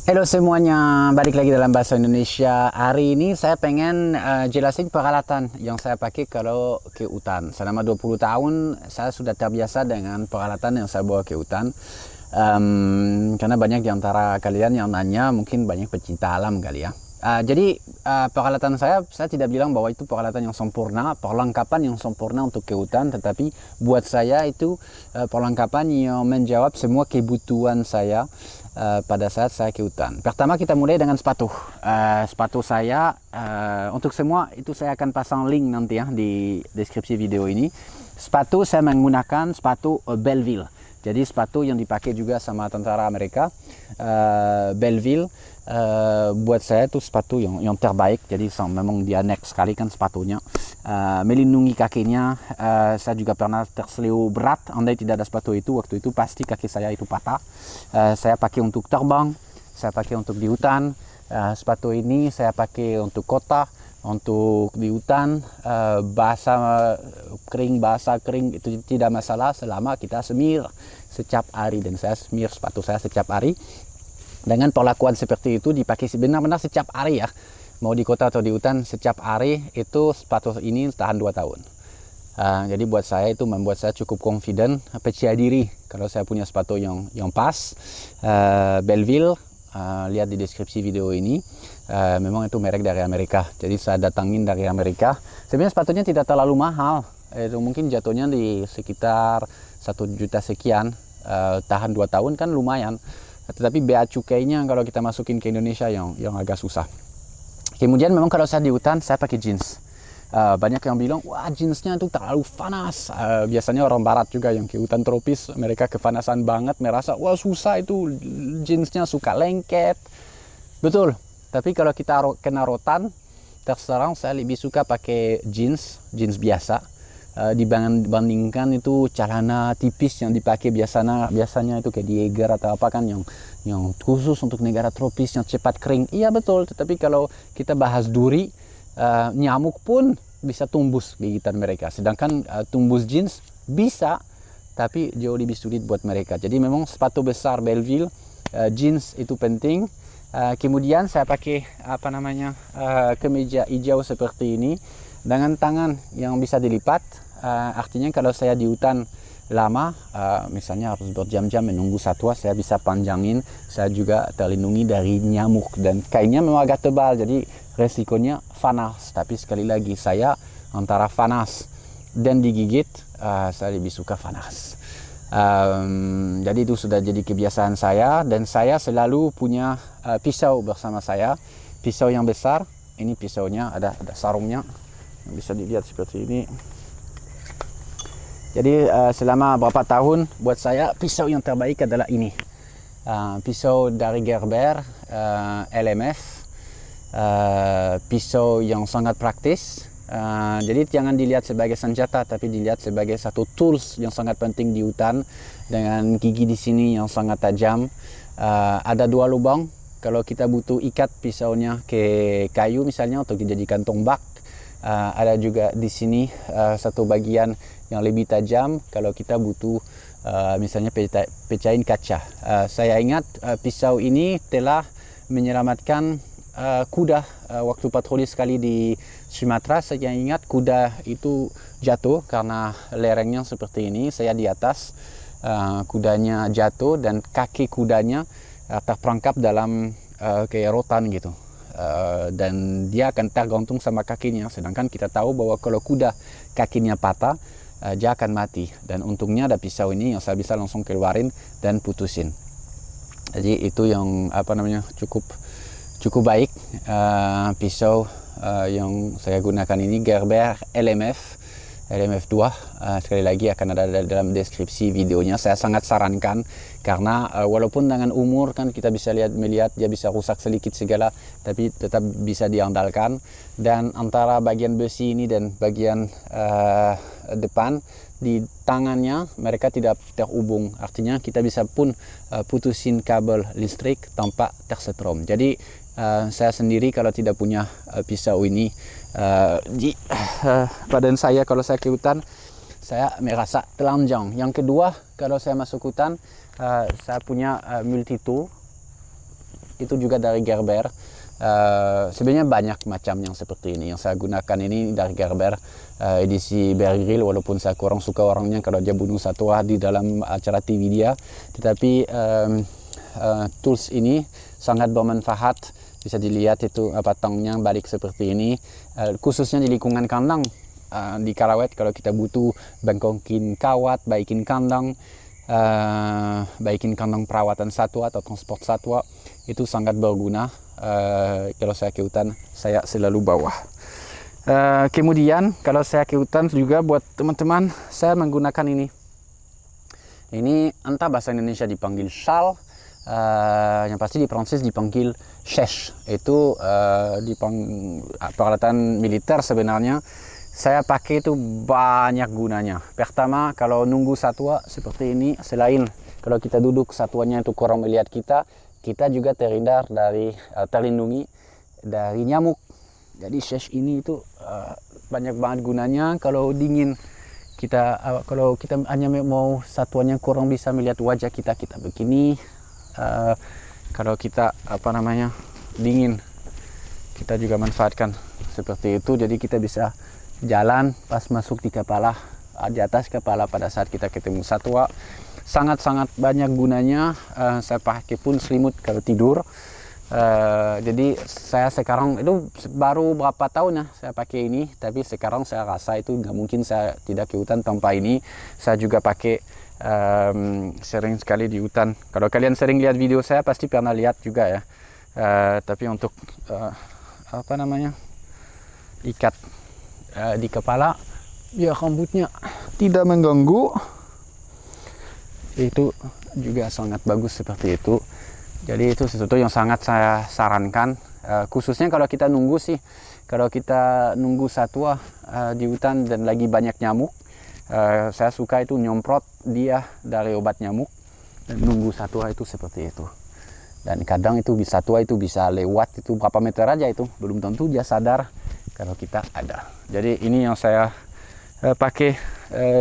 Halo semuanya, balik lagi dalam bahasa Indonesia. Hari ini saya pengen jelasin peralatan yang saya pakai kalau ke hutan. Selama 20 tahun saya sudah terbiasa dengan peralatan yang saya bawa ke hutan. Karena banyak di antara kalian yang nanya, mungkin banyak pecinta alam kali ya. Jadi peralatan saya tidak bilang bahwa itu peralatan yang sempurna, perlengkapan yang sempurna untuk ke hutan, tetapi buat saya itu perlengkapan yang menjawab semua kebutuhan saya pada saat saya ke hutan. Pertama kita mulai dengan sepatu. Sepatu saya untuk semua itu saya akan pasang link nanti ya di deskripsi video ini. Sepatu saya menggunakan sepatu Belleville. Jadi sepatu yang dipakai juga sama tentara Amerika. Belleville buat saya itu sepatu yang terbaik. Jadi memang dia next sekali kan sepatunya. Melindungi kakinya. Saya juga pernah terseleo berat. Andai tidak ada sepatu itu, waktu itu pasti kaki saya itu patah. Saya pakai untuk terbang, saya pakai untuk di hutan. Sepatu ini saya pakai untuk kota, untuk di hutan. Basah kering itu tidak masalah selama kita semir setiap hari, dan saya semir sepatu saya setiap hari. Dengan perlakuan seperti itu dipakai benar-benar setiap hari ya, mau di kota atau di hutan setiap hari, itu sepatu ini tahan 2 tahun. Jadi buat saya itu membuat saya cukup confident, percaya diri kalau saya punya sepatu yang pas. Belleville, lihat di deskripsi video ini. Memang itu merek dari Amerika, jadi saya datangin dari Amerika. Sebenarnya sepatunya tidak terlalu mahal, itu mungkin jatuhnya di sekitar 1 juta sekian. Tahan 2 tahun kan lumayan, tetapi bea cukainya kalau kita masukin ke Indonesia yang agak susah. Kemudian memang kalau saya di hutan saya pakai jeans. Banyak yang bilang, wah jeansnya itu terlalu panas. Biasanya orang barat juga yang ke hutan tropis, mereka kepanasan banget, merasa wah susah itu jeansnya, suka lengket. Betul, tapi kalau kita kena rotan, terserang saya lebih suka pakai jeans biasa. Dibandingkan itu celana tipis yang dipakai biasanya itu kayak Diego atau apa kan, yang khusus untuk negara tropis yang cepat kering. Iya betul, tetapi kalau kita bahas duri, nyamuk pun bisa tumbus gigitan mereka, sedangkan tumbus jeans bisa, tapi jauh lebih sulit buat mereka. Jadi memang sepatu besar Belleville, jeans itu penting. Kemudian saya pakai kemeja hijau seperti ini dengan tangan yang bisa dilipat. Artinya kalau saya di hutan lama, misalnya harus berjam-jam menunggu satwa, saya bisa panjangin. Saya juga terlindungi dari nyamuk, dan kainnya memang agak tebal, jadi resikonya panas. Tapi sekali lagi, saya antara panas dan digigit, saya lebih suka panas. Jadi itu sudah jadi kebiasaan saya, dan saya selalu punya pisau bersama saya, pisau yang besar. Ini pisaunya ada sarungnya yang bisa dilihat seperti ini. Jadi selama beberapa tahun buat saya pisau yang terbaik adalah ini. Pisau dari Gerber, LMF. Pisau yang sangat praktis. Jadi jangan dilihat sebagai senjata, tapi dilihat sebagai satu tools yang sangat penting di hutan, dengan gigi di sini yang sangat tajam. Ada 2 lubang kalau kita butuh ikat pisaunya ke kayu misalnya untuk dijadikan tombak. Ada juga di sini satu bagian yang lebih tajam kalau kita butuh misalnya pecahin kaca. Saya ingat pisau ini telah menyelamatkan kuda waktu patroli sekali di Sumatera. Saya ingat kuda itu jatuh karena lerengnya seperti ini. Saya di atas, kudanya jatuh dan kaki kudanya terperangkap dalam kayak rotan gitu. Dan dia akan tergantung sama kakinya, sedangkan kita tahu bahwa kalau kuda kakinya patah, dia akan mati. Dan untungnya ada pisau ini yang saya bisa langsung keluarin dan putusin. Jadi itu yang cukup baik. Pisau yang saya gunakan ini Gerber LMF 2. Sekali lagi akan ada dalam deskripsi videonya. Saya sangat sarankan, karena walaupun dengan umur kan kita bisa melihat dia bisa rusak sedikit segala, tapi tetap bisa diandalkan. Dan antara bagian besi ini dan bagian depan di tangannya mereka tidak terhubung, artinya kita bisa pun putusin kabel listrik tanpa tersetrum. Jadi saya sendiri kalau tidak punya pisau ini di badan saya, kalau saya ke hutan saya merasa telanjang. Yang kedua, kalau saya masuk hutan saya punya multi tool. itu juga dari Gerber. Sebenarnya banyak macam yang seperti ini. Yang saya gunakan ini dari Gerber, edisi Bear Grylls, walaupun saya kurang suka orangnya kalau dia bunuh satwa di dalam acara TV dia. Tetapi tools ini sangat bermanfaat. Bisa dilihat itu batangnya balik seperti ini, khususnya di lingkungan kandang. Di Karawet kalau kita butuh bengkokin kawat, baikin kandang perawatan satwa atau transport satwa, itu sangat berguna. Kalau saya ke hutan, saya selalu bawa. Kemudian kalau saya ke hutan juga buat teman-teman, saya menggunakan ini. Ini entah bahasa Indonesia dipanggil shal, yang pasti di Prancis dipanggil shesh. Itu peralatan militer sebenarnya. Saya pakai itu banyak gunanya. Pertama, kalau nunggu satwa seperti ini, selain kalau kita duduk satwanya itu kurang melihat kita, kita juga terlindungi dari nyamuk. Jadi shesh ini itu banyak banget gunanya. Kalau dingin, kalau kita hanya mau satwanya kurang bisa melihat wajah kita begini. Kalau kita dingin, kita juga manfaatkan seperti itu. Jadi kita bisa jalan pas masuk di atas kepala pada saat kita ketemu satwa. Sangat-sangat banyak gunanya. Saya pakai pun selimut kalau tidur. Jadi saya sekarang itu baru berapa tahun ya saya pakai ini, tapi sekarang saya rasa itu nggak mungkin saya tidak ke hutan tanpa ini. Saya juga pakai sering sekali di hutan. Kalau kalian sering lihat video saya pasti pernah lihat juga ya. Tapi untuk ikat di kepala biar rambutnya tidak mengganggu, itu juga sangat bagus seperti itu. Jadi itu sesuatu yang sangat saya sarankan, khususnya kalau kita nunggu satwa di hutan dan lagi banyak nyamuk. Saya suka itu nyemprot dia dari obat nyamuk dan nunggu satwa itu seperti itu. Dan kadang itu satwa itu bisa lewat itu berapa meter aja, itu belum tentu dia sadar kalau kita ada. Jadi ini yang saya pakai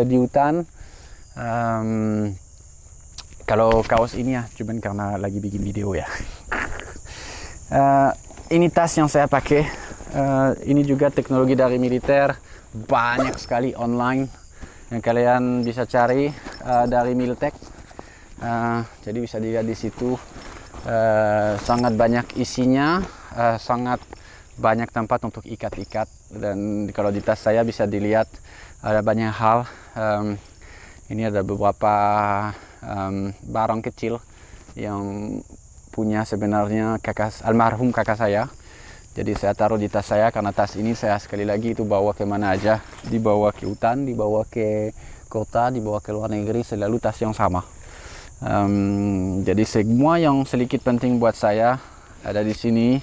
di hutan. Kalau kaos ini ya cuman karena lagi bikin video ya. Ini tas yang saya pakai. Ini juga teknologi dari militer, banyak sekali online yang kalian bisa cari dari Miltech. Jadi bisa dilihat di situ, sangat banyak isinya, sangat banyak tempat untuk ikat-ikat. Dan kalau di tas saya bisa dilihat ada banyak hal. Ini ada beberapa barang kecil yang punya sebenarnya almarhum kakak saya. Jadi saya taruh di tas saya karena tas ini saya sekali lagi itu bawa kemana aja, dibawa ke hutan, dibawa ke kota, dibawa ke luar negeri, selalu tas yang sama. Jadi semua yang sedikit penting buat saya ada di sini.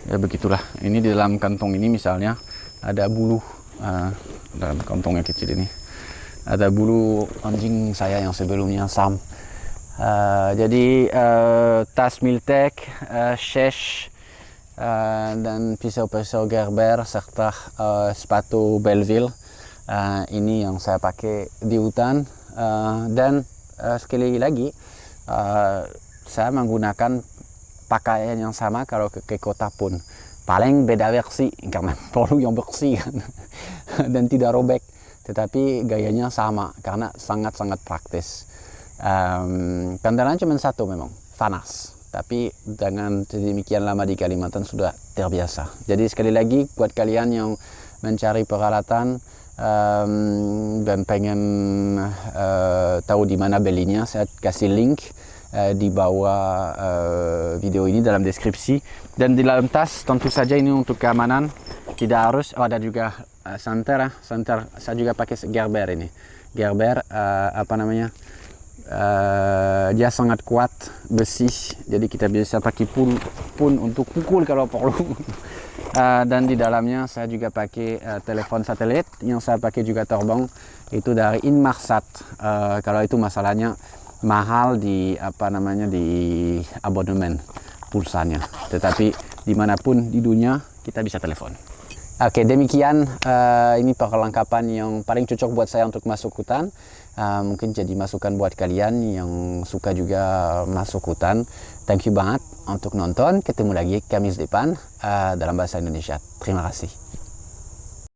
Ya begitulah. Ini di dalam kantong ini misalnya ada bulu, dalam kantong yang kecil ini ada bulu anjing saya yang sebelumnya Sam. Jadi tas Miltech, shesh, dan pisau-pisau Gerber serta sepatu Belleville. Ini yang saya pakai di hutan. Dan sekali lagi saya menggunakan pakaian yang sama kalau ke kota pun. Paling beda versi karena perlu yang bersih dan tidak robek. Tetapi gayanya sama karena sangat-sangat praktis. Kendalanya cuma satu memang, panas. Tapi dengan demikian lama di Kalimantan sudah terbiasa. Jadi sekali lagi buat kalian yang mencari peralatan dan pengen tahu di mana belinya, saya kasih link di bawah video ini dalam deskripsi. Dan di dalam tas tentu saja ini untuk keamanan, tidak harus ada juga santer. Santer saya juga pakai Gerber ini. Gerber dia sangat kuat, besi, jadi kita bisa pakai pun untuk pukul kalau perlu. Dan di dalamnya saya juga pakai telepon satelit yang saya pakai juga terbang, itu dari Inmarsat. Kalau itu masalahnya mahal di di abonemen pulsanya, tetapi dimanapun di dunia kita bisa telepon. Oke, demikian ini perlengkapan yang paling cocok buat saya untuk masuk hutan. mungkin jadi masukan buat kalian yang suka juga masuk hutan. Thank you banget untuk nonton. Ketemu lagi Kamis depan dalam bahasa Indonesia. Terima kasih.